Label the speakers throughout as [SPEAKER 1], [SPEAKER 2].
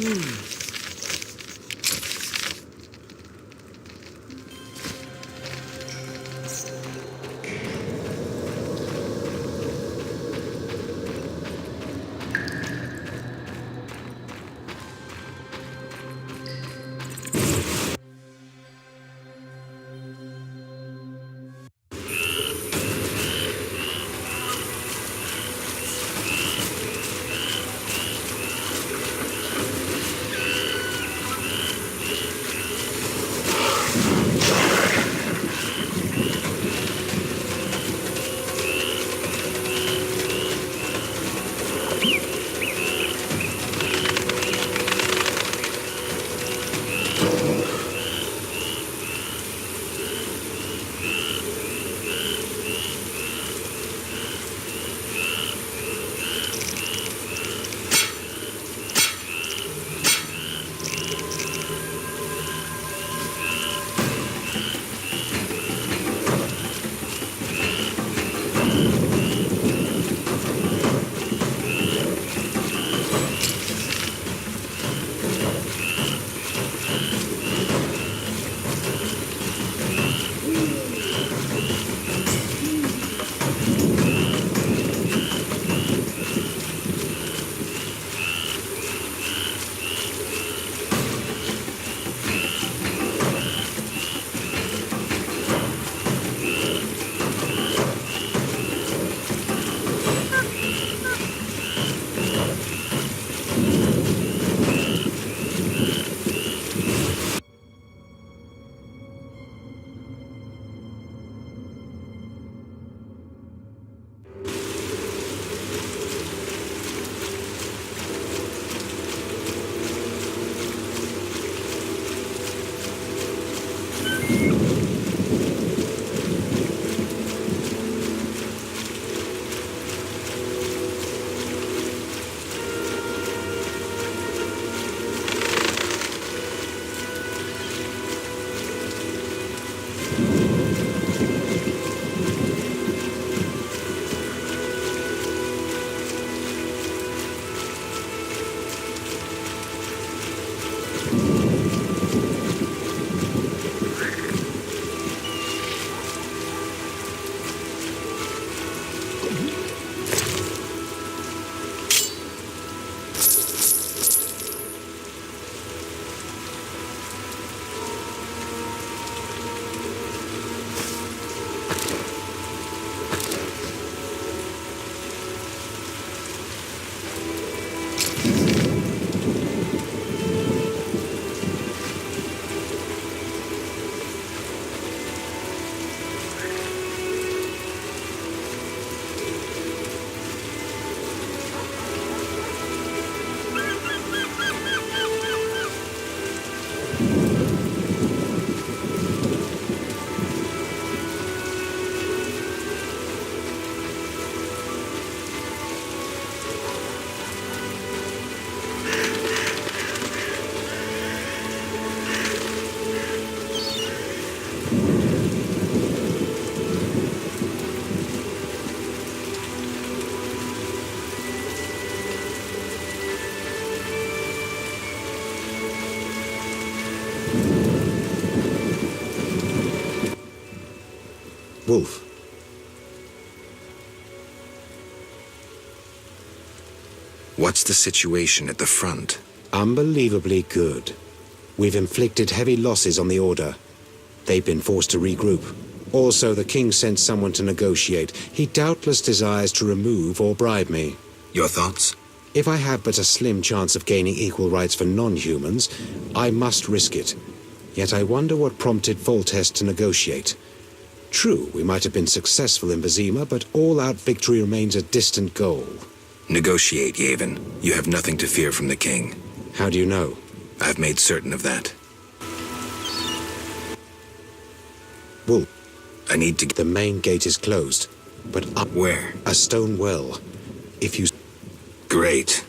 [SPEAKER 1] Wolf.
[SPEAKER 2] What's the situation at the front?
[SPEAKER 1] Unbelievably good. We've inflicted heavy losses on the Order. They've been forced to regroup. Also, the King sent someone to negotiate. He doubtless desires to remove or bribe me.
[SPEAKER 2] Your thoughts?
[SPEAKER 1] If I have but a slim chance of gaining equal rights for non-humans, I must risk it. Yet I wonder what prompted Voltest to negotiate. True, we might have been successful in Vizima, but all-out victory remains a distant goal.
[SPEAKER 2] Negotiate, Yavin. You have nothing to fear from the King.
[SPEAKER 1] How do you know?
[SPEAKER 2] I've made certain of that.
[SPEAKER 1] Wolf.
[SPEAKER 2] I need to...
[SPEAKER 1] The main gate is closed, but up...
[SPEAKER 2] Where?
[SPEAKER 1] A stone well. If you...
[SPEAKER 2] Great.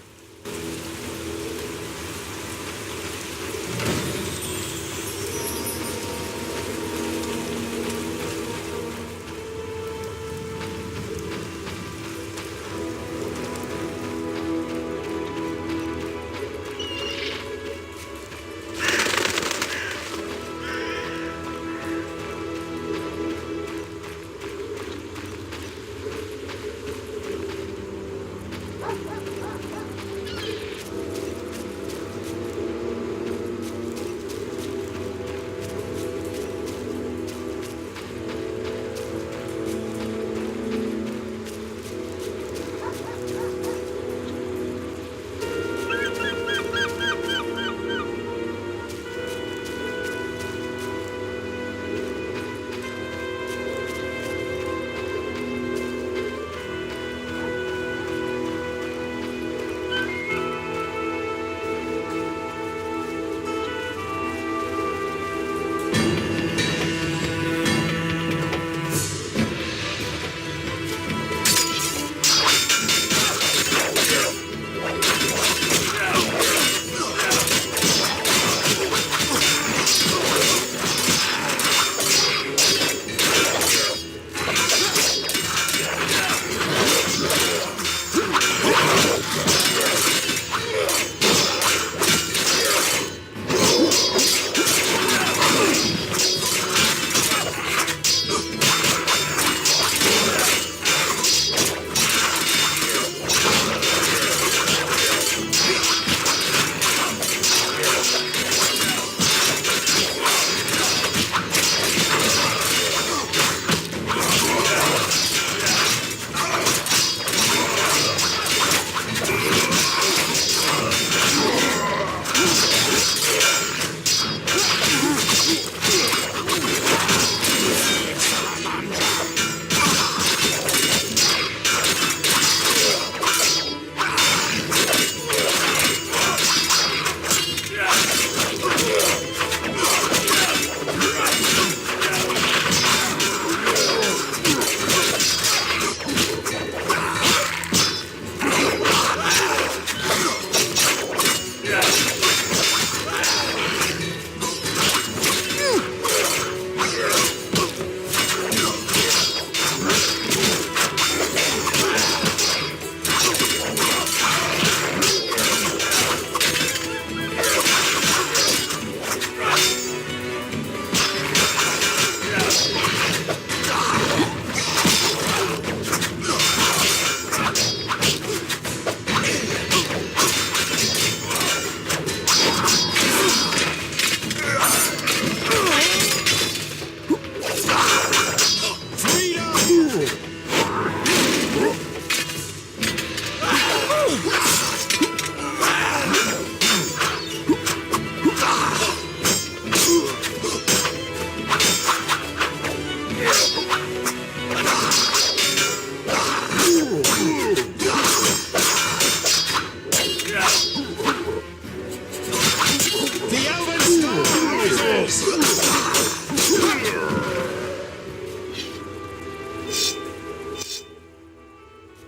[SPEAKER 2] animals!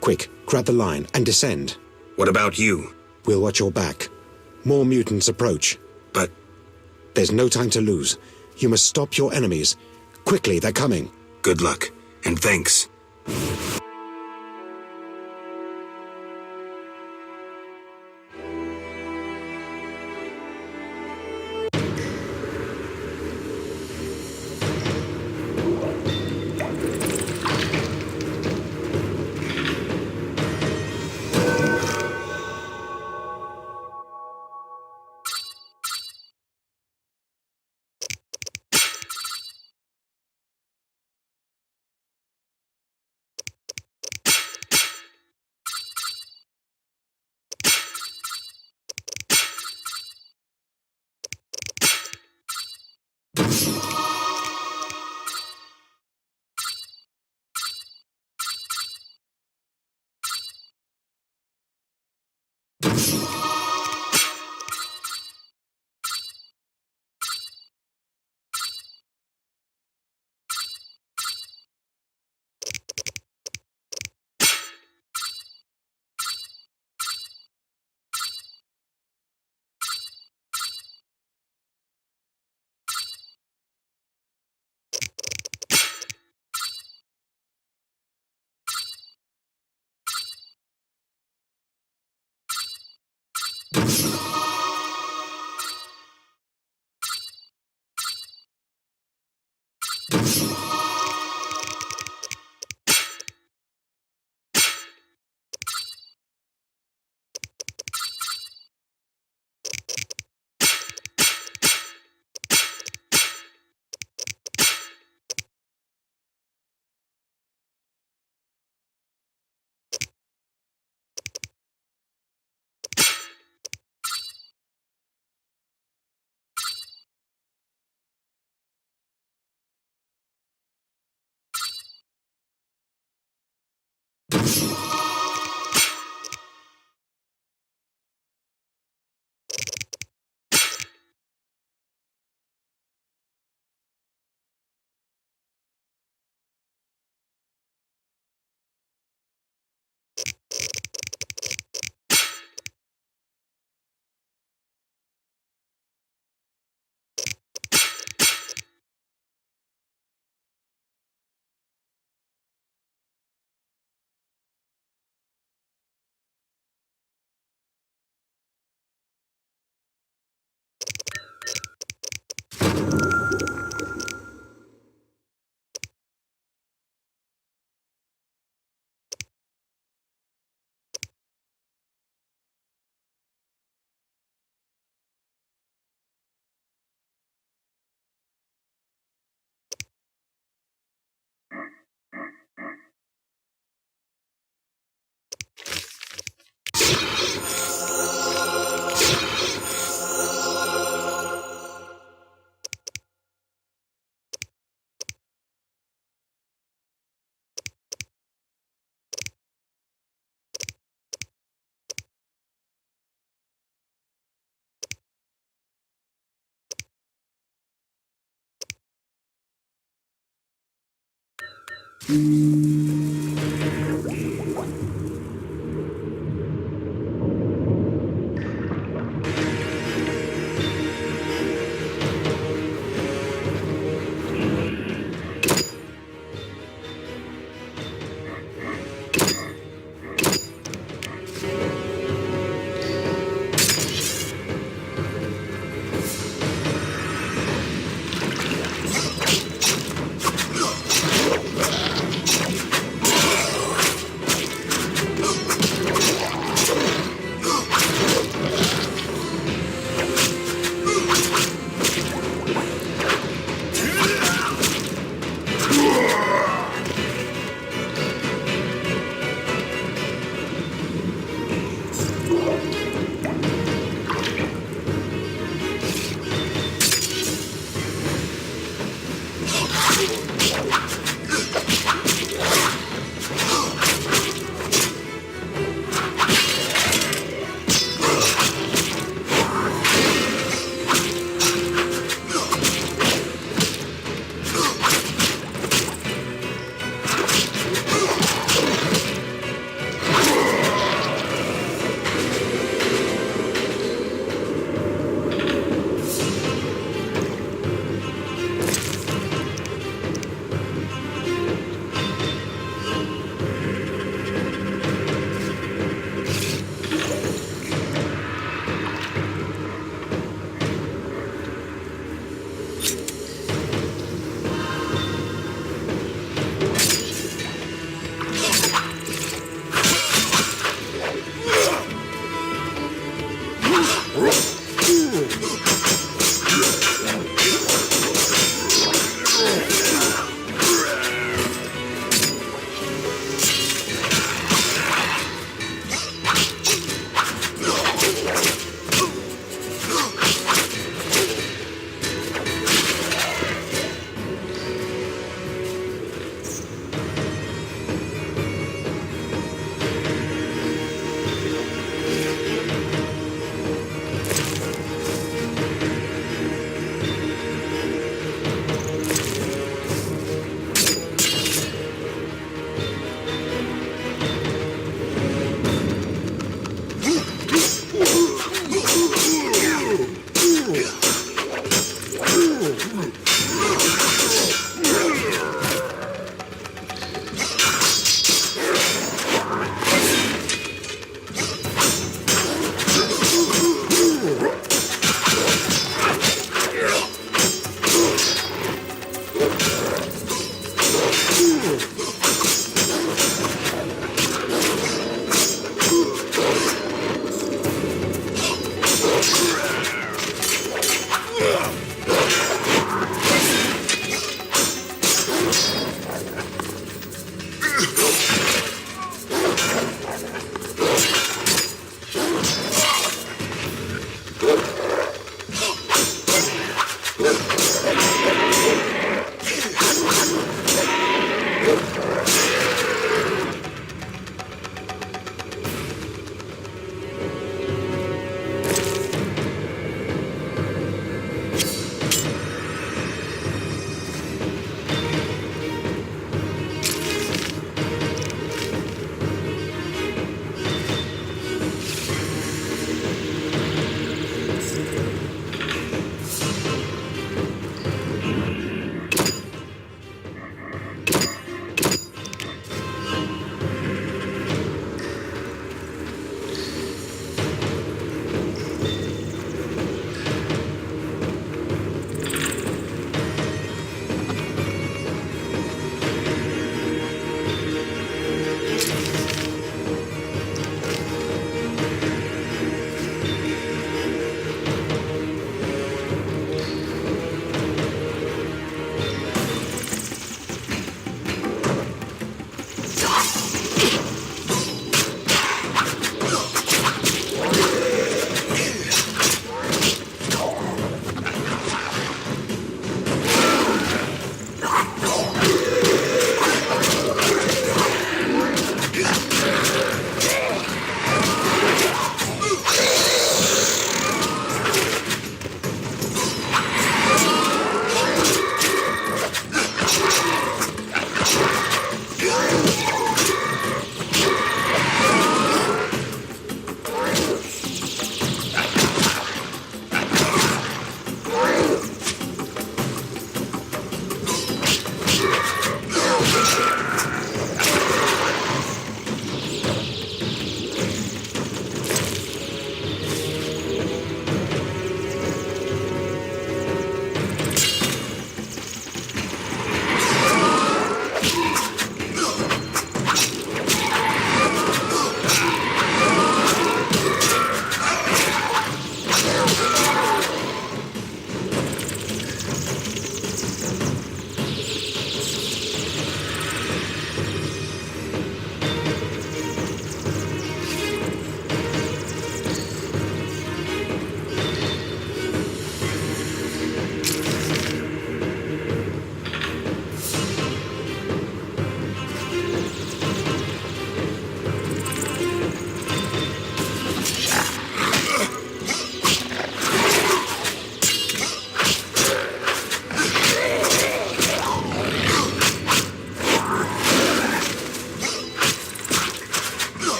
[SPEAKER 1] Quick, grab the line and descend.
[SPEAKER 2] What about you?
[SPEAKER 1] We'll watch your back. More mutants approach.
[SPEAKER 2] But
[SPEAKER 1] There's no time to lose. You must stop your enemies. Quickly, they're coming.
[SPEAKER 2] good luck, and thanks.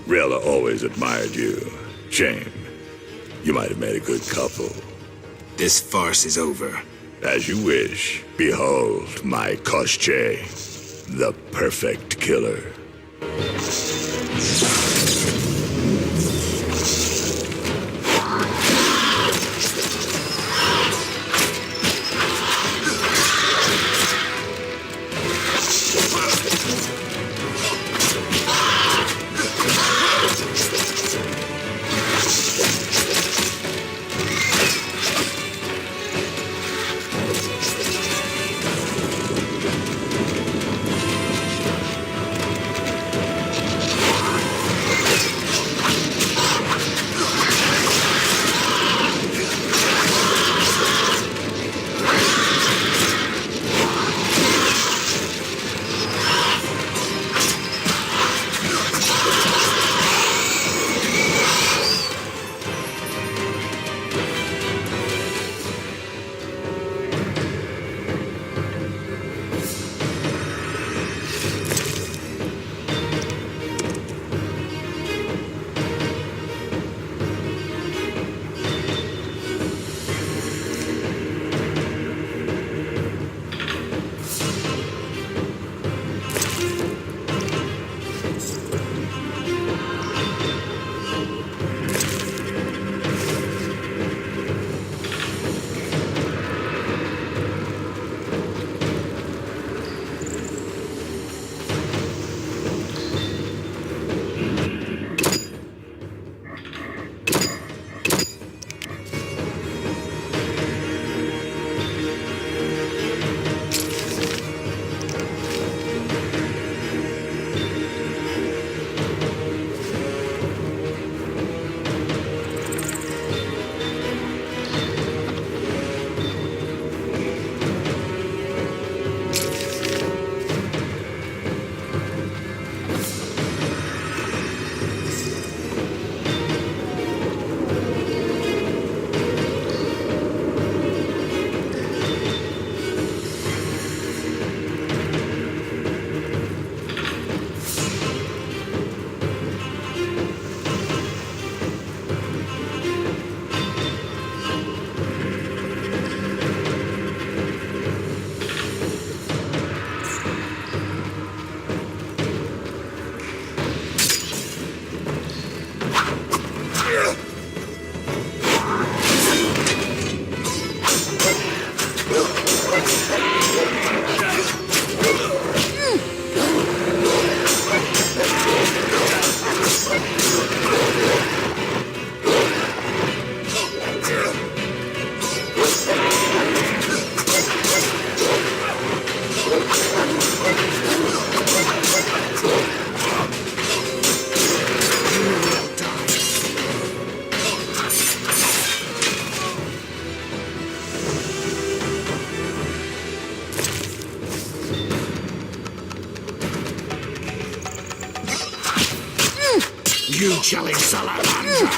[SPEAKER 3] Rella always admired you. Shame. You might have made a good couple.
[SPEAKER 2] This farce is over.
[SPEAKER 3] As you wish. Behold my Koshche, the perfect killer.
[SPEAKER 2] You challenge Salamander!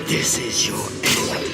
[SPEAKER 2] This is your end.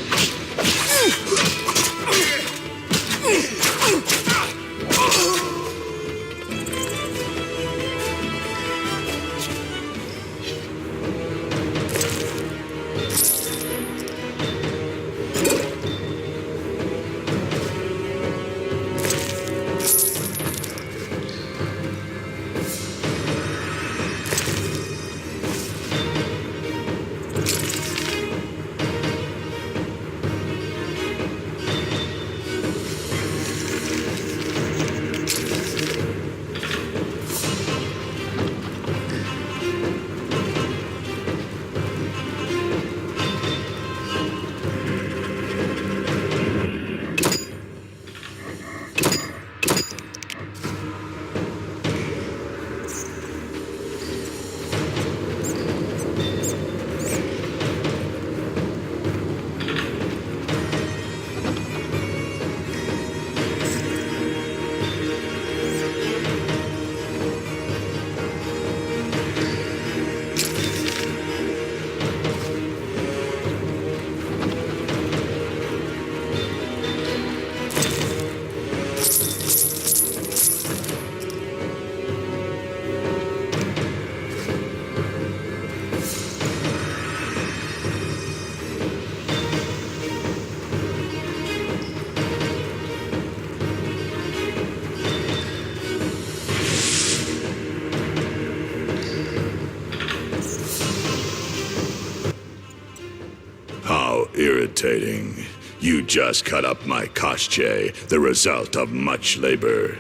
[SPEAKER 3] irritating. You just cut up my Koshche, the result of much labor.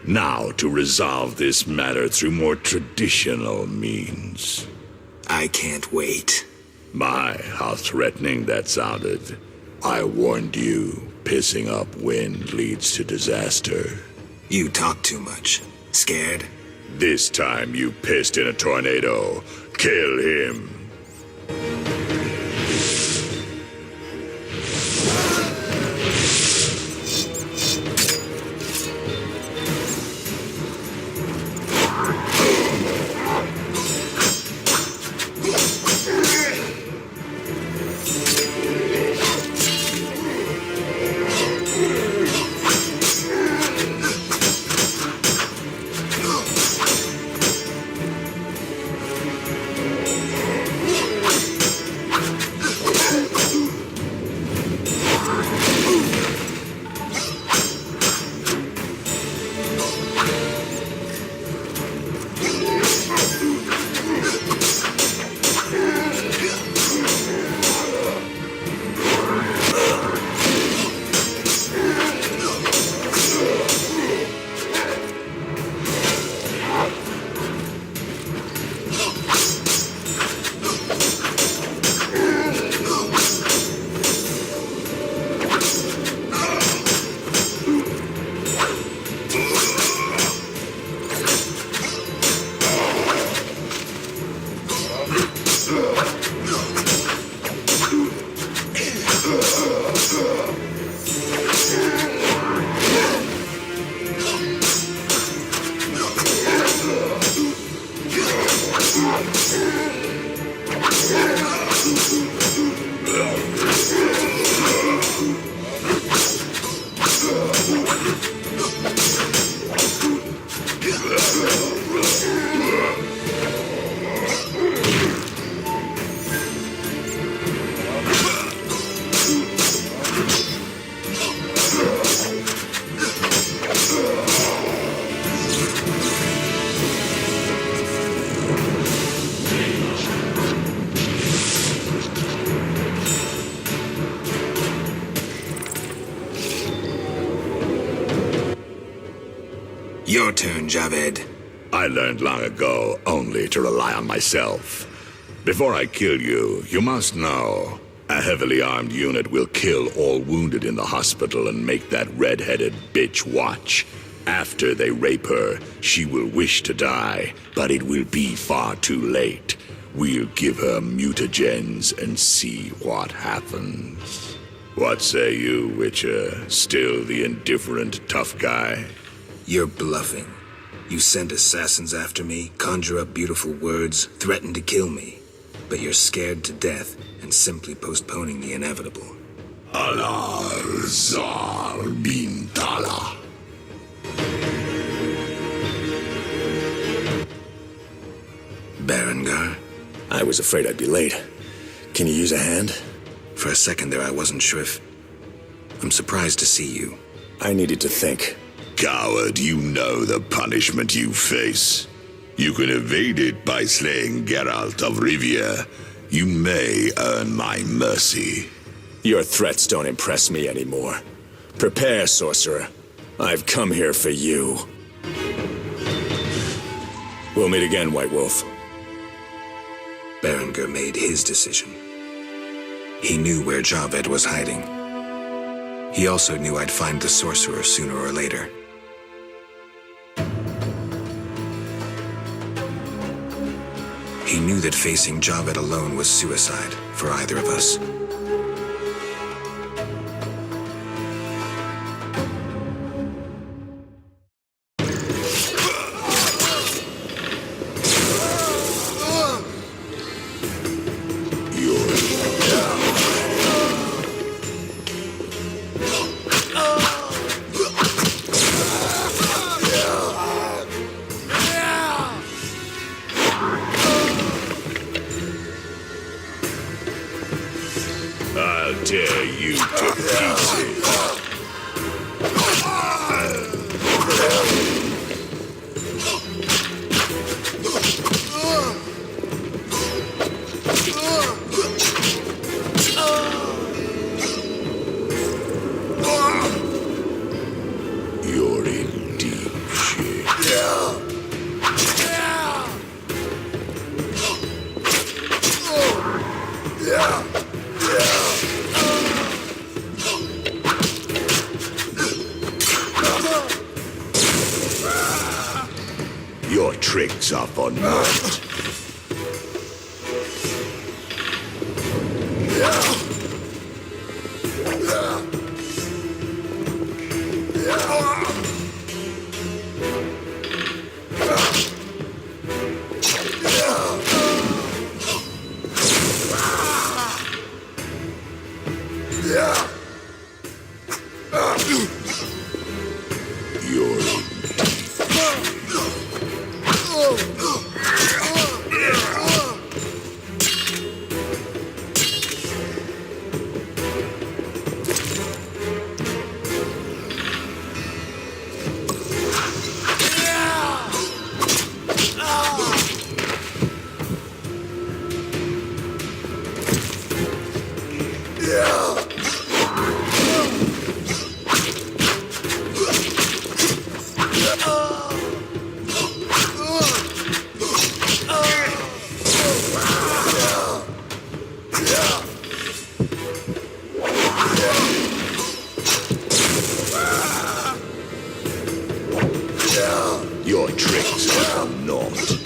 [SPEAKER 3] Now to resolve this matter through more traditional means.
[SPEAKER 2] I can't wait.
[SPEAKER 3] My, how threatening that sounded. I warned you, pissing up wind leads to disaster.
[SPEAKER 2] You talk too much. Scared?
[SPEAKER 3] This time you pissed in a tornado. Kill him.
[SPEAKER 2] Your turn, Javed.
[SPEAKER 3] I learned long ago only to rely on myself. Before I kill you, you must know, a heavily armed unit will kill all wounded in the hospital and make that red-headed bitch watch. After they rape her, she will wish to die, but it will be far too late. We'll give her mutagens and see what happens. What say you, Witcher? Still the indifferent tough guy?
[SPEAKER 2] You're bluffing. You send assassins after me, conjure up beautiful words, threaten to kill me. But you're scared to death and simply postponing the inevitable.
[SPEAKER 3] Alar Zar bin Tala.
[SPEAKER 2] Berengar?
[SPEAKER 4] I was afraid I'd be late. Can you use a hand?
[SPEAKER 2] For a second there I wasn't sure if... I'm surprised to see you.
[SPEAKER 4] I needed to think.
[SPEAKER 3] Coward, you know the punishment you face. You can evade it by slaying Geralt of Rivia. You may earn my mercy.
[SPEAKER 4] Your threats don't impress me anymore. Prepare, sorcerer. I've come here for you. We'll meet again, White Wolf.
[SPEAKER 2] Berengar made his decision. He knew where Javed was hiding. He also knew I'd find the sorcerer sooner or later. He knew that facing Javed alone was suicide for either of us.
[SPEAKER 3] I'll tear you to pieces. tricks are for naught. Your tricks are for naught.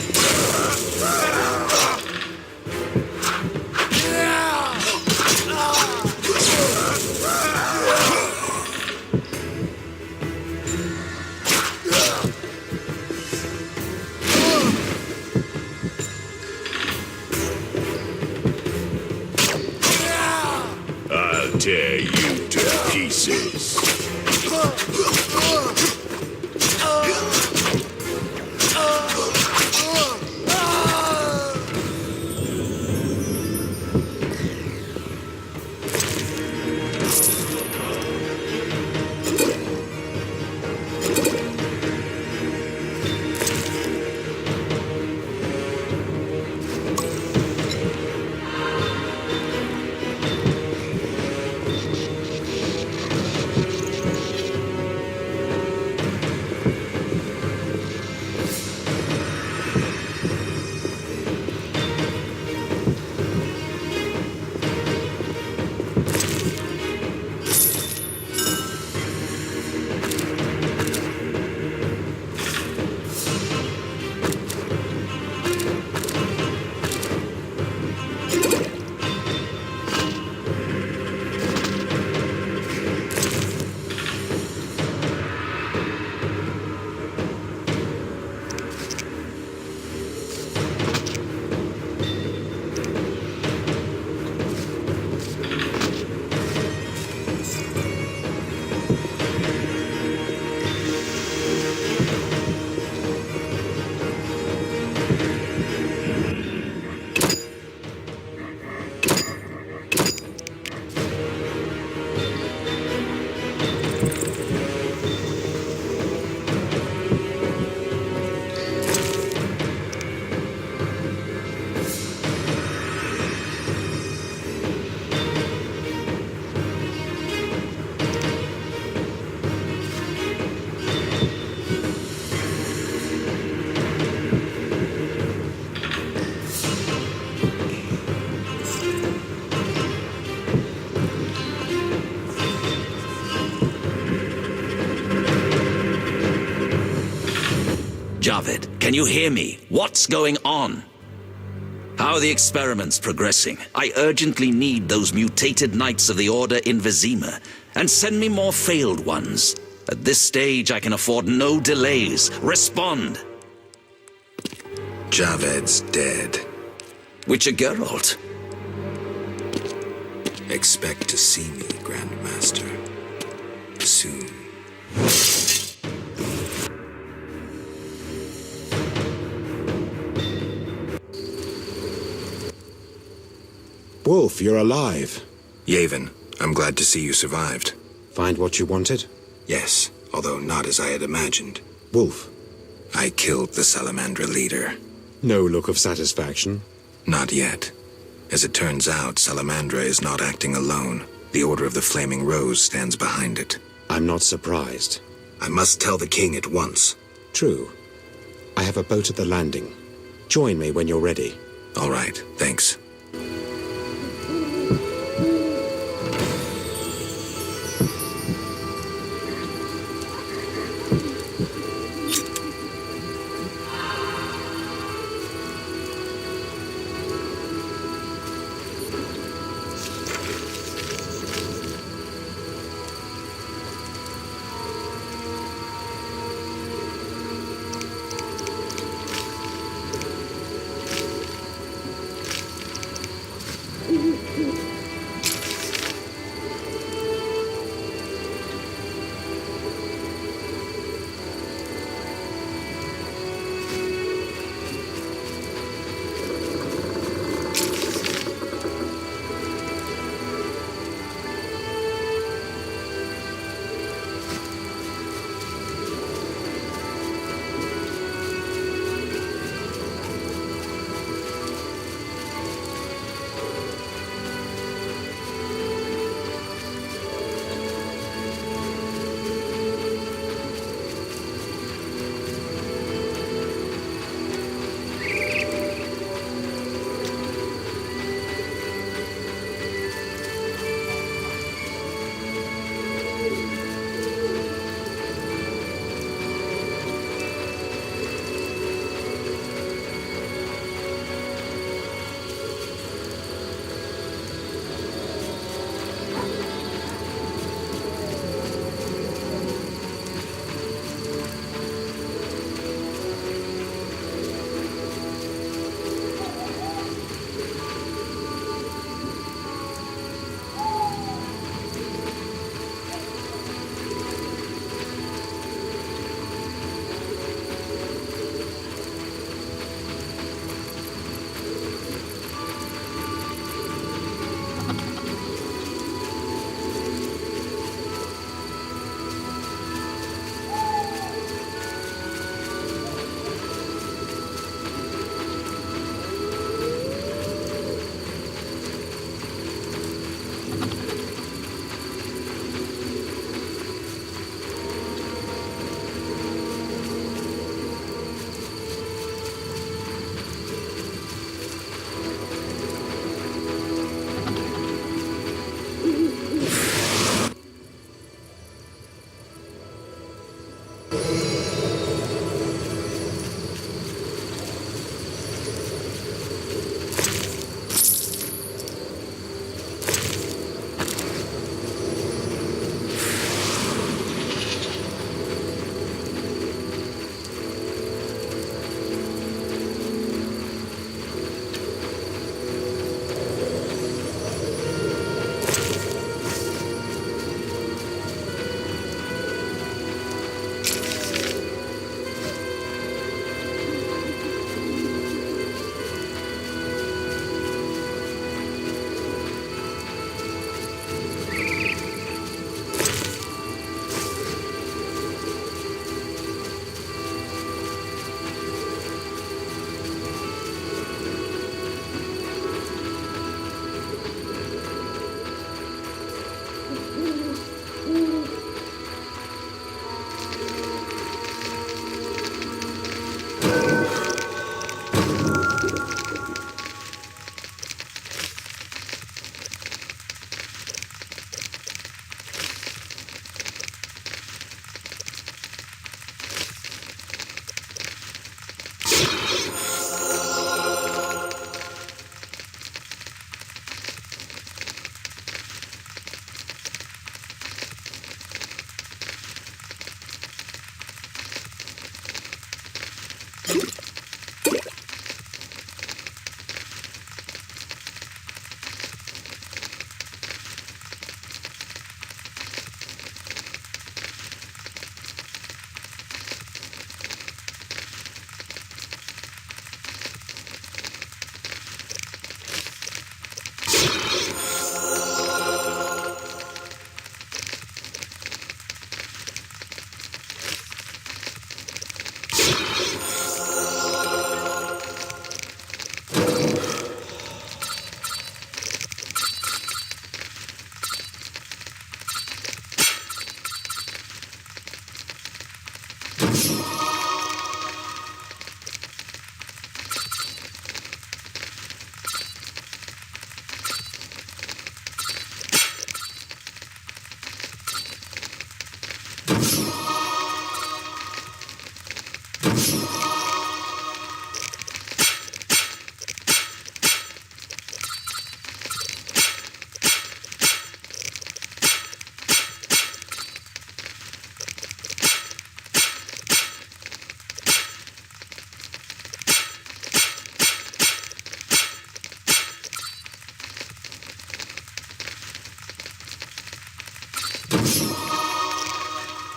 [SPEAKER 3] I'll tear you to pieces.
[SPEAKER 5] Javed, can you hear me? What's going on? How are the experiments progressing? I urgently need those mutated Knights of the Order in Vizima, and send me more failed ones. At this stage, I can afford no delays. Respond!
[SPEAKER 2] Javed's dead.
[SPEAKER 5] Witcher Geralt.
[SPEAKER 2] Expect to see me, Grandmaster. Soon.
[SPEAKER 1] Wolf, you're alive.
[SPEAKER 2] Yavin, I'm glad to see you survived.
[SPEAKER 1] Find what you wanted?
[SPEAKER 2] Yes, although not as I had imagined.
[SPEAKER 1] Wolf.
[SPEAKER 2] I killed the Salamandra leader.
[SPEAKER 1] No look of satisfaction.
[SPEAKER 2] Not yet. As it turns out, Salamandra is not acting alone. The Order of the Flaming Rose stands behind it.
[SPEAKER 1] I'm not surprised.
[SPEAKER 2] I must tell the king at once.
[SPEAKER 1] True. I have a boat at the landing. Join me when you're ready.
[SPEAKER 2] All right, thanks.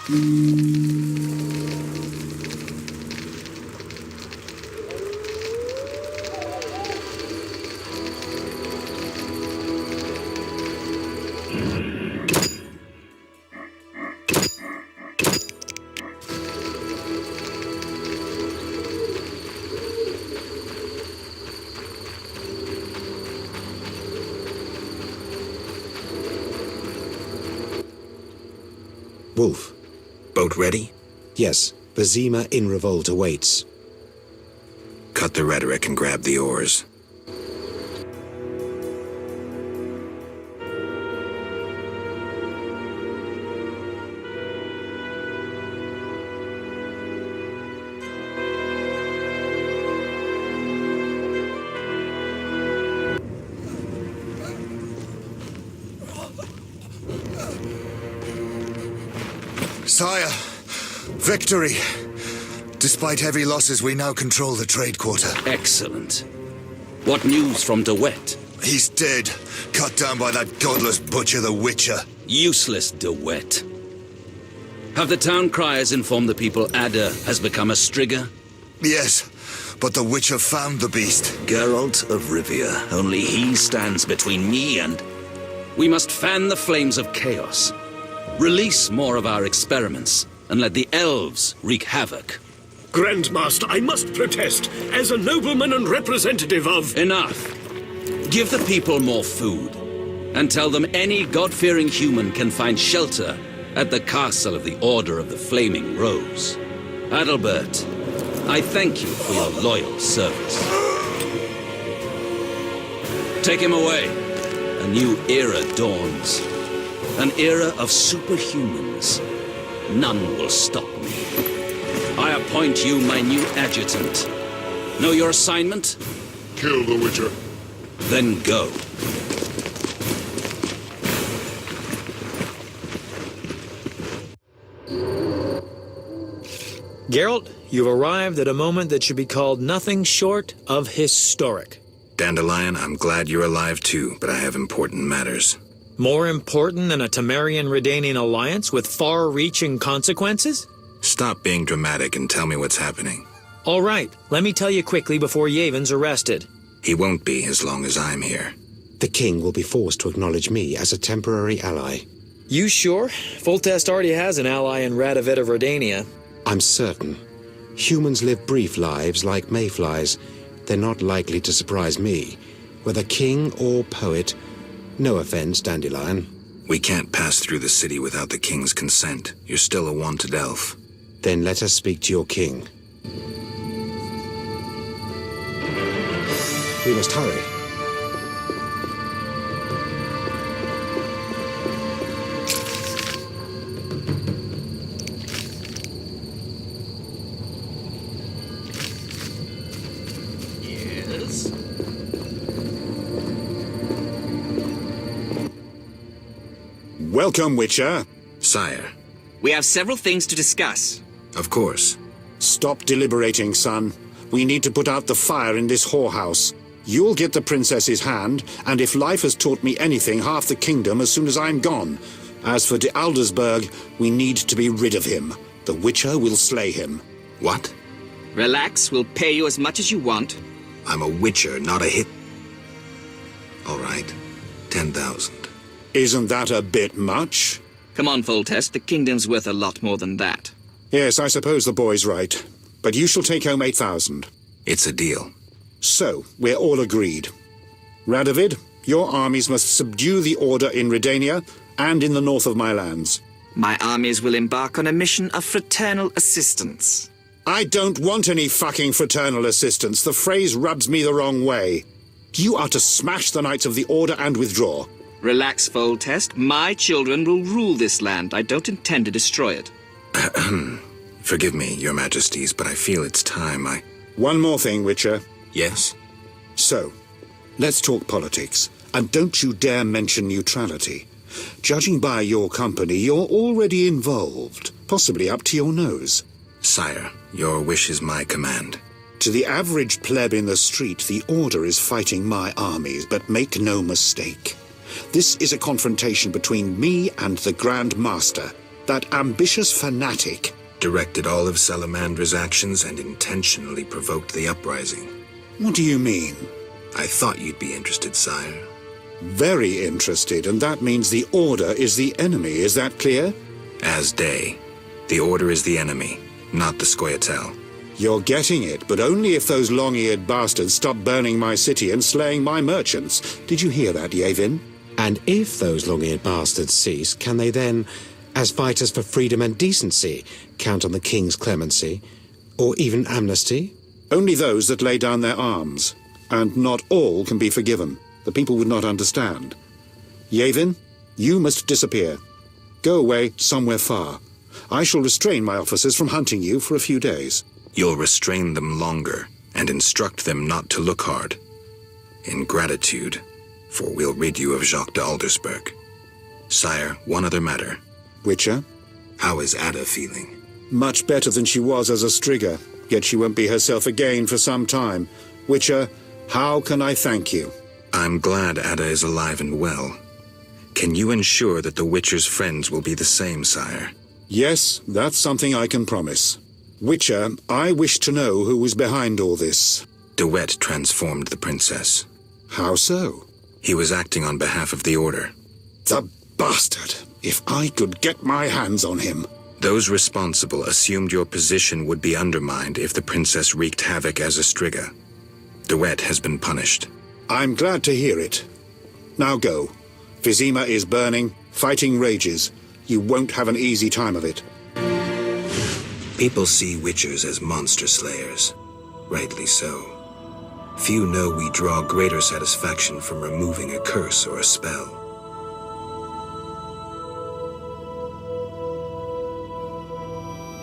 [SPEAKER 1] Wolf.
[SPEAKER 2] Boat ready?
[SPEAKER 1] Yes, Vizima in revolt awaits.
[SPEAKER 2] Cut the rhetoric and grab the oars.
[SPEAKER 6] Sire, victory! Despite heavy losses, we now control the trade quarter.
[SPEAKER 5] Excellent. What news from De Wet?
[SPEAKER 6] He's dead, cut down by that godless butcher, the Witcher.
[SPEAKER 5] Useless De Wet. Have the town criers informed the people Ada has become a Strigger?
[SPEAKER 6] Yes, but the Witcher found the beast.
[SPEAKER 5] Geralt of Rivia. Only he stands between me and... We must fan the flames of chaos. Release more of our experiments, and let the elves wreak havoc.
[SPEAKER 7] Grandmaster, I must protest, as a nobleman and representative of...
[SPEAKER 5] Enough. Give the people more food, and tell them any God-fearing human can find shelter at the castle of the Order of the Flaming Rose. Adalbert, I thank you for your loyal service. Take him away. A new era dawns. An era of superhumans. None will stop me. I appoint you my new adjutant. Know your assignment?
[SPEAKER 3] Kill the Witcher.
[SPEAKER 5] Then go.
[SPEAKER 8] Geralt, you've arrived at a moment that should be called nothing short of historic.
[SPEAKER 2] Dandelion, I'm glad you're alive too, but I have important matters.
[SPEAKER 8] More important than a Temerian-Redanian alliance with far-reaching consequences?
[SPEAKER 2] Stop being dramatic and tell me what's happening.
[SPEAKER 8] All right, let me tell you quickly before Yavon's arrested.
[SPEAKER 2] He won't be as long as I'm here.
[SPEAKER 1] The king will be forced to acknowledge me as a temporary ally.
[SPEAKER 8] You sure? Foltest already has an ally in Radovid of Redania.
[SPEAKER 1] I'm certain. Humans live brief lives like mayflies. They're not likely to surprise me. Whether king or poet, no offense, Dandelion.
[SPEAKER 2] We can't pass through the city without the king's consent. You're still a wanted elf.
[SPEAKER 1] Then let us speak to your king. We must hurry.
[SPEAKER 5] Yes?
[SPEAKER 9] Welcome, Witcher.
[SPEAKER 2] Sire.
[SPEAKER 10] We have several things to discuss.
[SPEAKER 2] Of course.
[SPEAKER 9] Stop deliberating, son. We need to put out the fire in this whorehouse. You'll get the princess's hand, and if life has taught me anything, half the kingdom as soon as I'm gone. As for de Aldersberg, we need to be rid of him. The Witcher will slay him.
[SPEAKER 2] What?
[SPEAKER 10] Relax, we'll pay you as much as you want.
[SPEAKER 2] I'm a Witcher, not a hit. All right. 10,000.
[SPEAKER 9] Isn't that a bit much?
[SPEAKER 10] Come on, Foltest, the kingdom's worth a lot more than that.
[SPEAKER 9] Yes, I suppose the boy's right. But you shall take home 8,000.
[SPEAKER 2] It's a deal.
[SPEAKER 9] So, we're all agreed. Radovid, your armies must subdue the Order in Redania and in the north of my lands.
[SPEAKER 10] My armies will embark on a mission of fraternal assistance.
[SPEAKER 9] I don't want any fucking fraternal assistance. The phrase rubs me the wrong way. You are to smash the Knights of the Order and withdraw.
[SPEAKER 10] Relax, Foltest. My children will rule this land. I don't intend to destroy it.
[SPEAKER 2] Forgive me, your majesties, but I feel it's time
[SPEAKER 9] One more thing, Witcher.
[SPEAKER 2] Yes?
[SPEAKER 9] So, let's talk politics. And don't you dare mention neutrality. Judging by your company, you're already involved, possibly up to your nose.
[SPEAKER 2] Sire, your wish is my command.
[SPEAKER 9] To the average pleb in the street, the Order is fighting my armies, but make no mistake. This is a confrontation between me and the Grand Master. That ambitious fanatic.
[SPEAKER 2] Directed all of Salamandra's actions and intentionally provoked the uprising.
[SPEAKER 9] What do you mean?
[SPEAKER 2] I thought you'd be interested, sire.
[SPEAKER 9] Very interested, and that means the Order is the enemy, is that clear?
[SPEAKER 2] As day. The Order is the enemy, not the Scoia'tael.
[SPEAKER 9] You're getting it, but only if those long-eared bastards stop burning my city and slaying my merchants. Did you hear that, Yavin?
[SPEAKER 1] And if those long-eared bastards cease, can they then, as fighters for freedom and decency, count on the king's clemency? Or even amnesty?
[SPEAKER 9] Only those that lay down their arms. And not all can be forgiven. The people would not understand. Yavin, you must disappear. Go away somewhere far. I shall restrain my officers from hunting you for a few days.
[SPEAKER 2] You'll restrain them longer and instruct them not to look hard. In gratitude, for we'll rid you of Jacques de Aldersberg. Sire, one other matter.
[SPEAKER 9] Witcher?
[SPEAKER 2] How is Ada feeling?
[SPEAKER 9] Much better than she was as a Strigger, yet she won't be herself again for some time. Witcher, how can I thank you?
[SPEAKER 2] I'm glad Ada is alive and well. Can you ensure that the Witcher's friends will be the same, sire?
[SPEAKER 9] Yes, that's something I can promise. Witcher, I wish to know who was behind all this.
[SPEAKER 2] De Wet transformed the princess.
[SPEAKER 9] How so?
[SPEAKER 2] He was acting on behalf of the Order.
[SPEAKER 9] The bastard! If I could get my hands on him.
[SPEAKER 2] Those responsible assumed your position would be undermined if the princess wreaked havoc as a Striga. De Wet has been punished.
[SPEAKER 9] I'm glad to hear it. Now go. Vizima is burning, fighting rages. You won't have an easy time of it.
[SPEAKER 2] People see Witchers as monster slayers. Rightly so. Few know we draw greater satisfaction from removing a curse or a spell.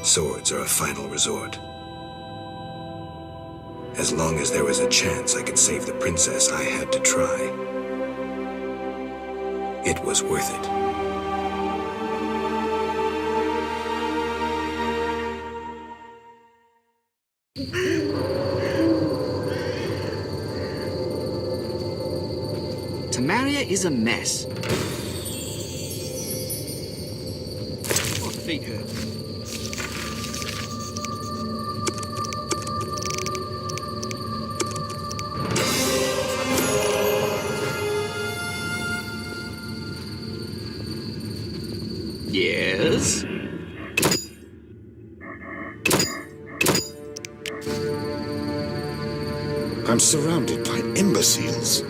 [SPEAKER 2] Swords are a final resort. As long as there was a chance I could save the princess, I had to try. It was worth it.
[SPEAKER 10] Tamaria is a mess. Oh, feet hurt. Yes?
[SPEAKER 9] I'm surrounded by imbeciles.